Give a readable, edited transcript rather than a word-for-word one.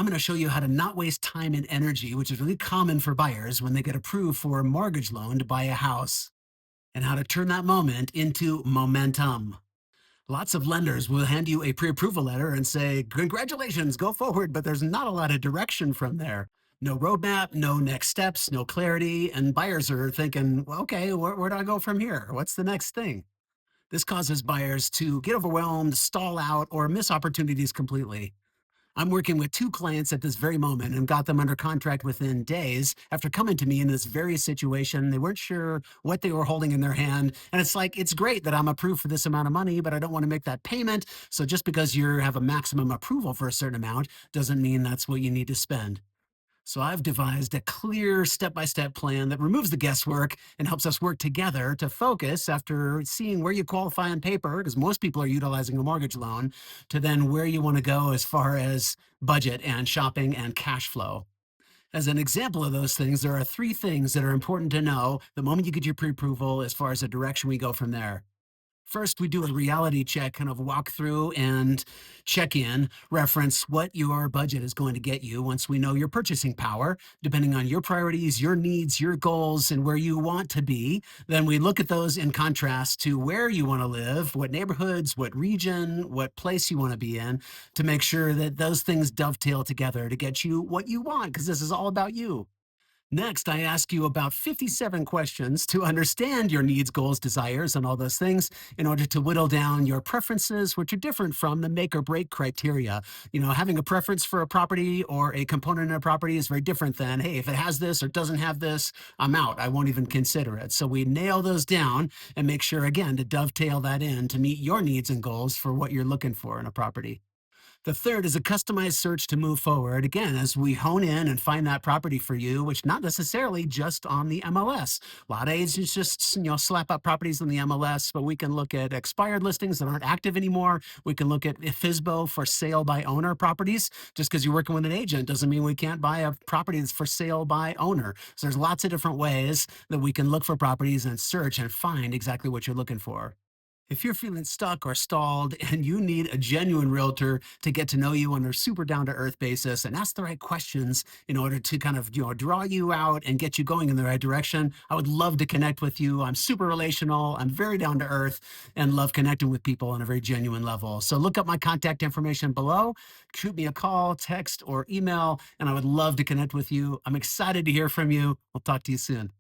I'm going to show you how to not waste time and energy, which is really common for buyers when they get approved for a mortgage loan to buy a house, and how to turn that moment into momentum. Lots of lenders will hand you a pre approval letter and say, congratulations, go forward. But there's not a lot of direction from there. No roadmap, no next steps, no clarity. And buyers are thinking, well, okay, where do I go from here? What's the next thing? This causes buyers to get overwhelmed, stall out, or miss opportunities completely. I'm working with two clients at this very moment and got them under contract within days after coming to me in this very situation. They weren't sure what they were holding in their hand. And it's like, it's great that I'm approved for this amount of money, but I don't want to make that payment. So just because you have a maximum approval for a certain amount doesn't mean that's what you need to spend. So I've devised a clear step-by-step plan that removes the guesswork and helps us work together to focus after seeing where you qualify on paper, because most people are utilizing a mortgage loan, to then where you want to go as far as budget and shopping and cash flow. As an example of those things, there are three things that are important to know the moment you get your pre-approval as far as the direction we go from there. First, we do a reality check, kind of walk through and check in, reference what your budget is going to get you once we know your purchasing power, depending on your priorities, your needs, your goals, and where you want to be. Then we look at those in contrast to where you want to live, what neighborhoods, what region, what place you want to be in, to make sure that those things dovetail together to get you what you want, because this is all about you. Next, I ask you about 57 questions to understand your needs, goals, desires, and all those things in order to whittle down your preferences, which are different from the make or break criteria. Having a preference for a property or a component of a property is very different than, hey, if it has this or doesn't have this, I'm out. I won't even consider it. So we nail those down and make sure, again, to dovetail that in to meet your needs and goals for what you're looking for in a property. The third is a customized search to move forward. Again, as we hone in and find that property for you, which not necessarily just on the MLS. A lot of agents just slap up properties on the MLS, but we can look at expired listings that aren't active anymore. We can look at FISBO for sale by owner properties. Just because you're working with an agent doesn't mean we can't buy a property that's for sale by owner. So there's lots of different ways that we can look for properties and search and find exactly what you're looking for. If you're feeling stuck or stalled and you need a genuine realtor to get to know you on a super down to earth basis and ask the right questions in order to kind of, draw you out and get you going in the right direction, I would love to connect with you. I'm super relational. I'm very down to earth and love connecting with people on a very genuine level. So look up my contact information below, shoot me a call, text, or email, and I would love to connect with you. I'm excited to hear from you. I'll talk to you soon.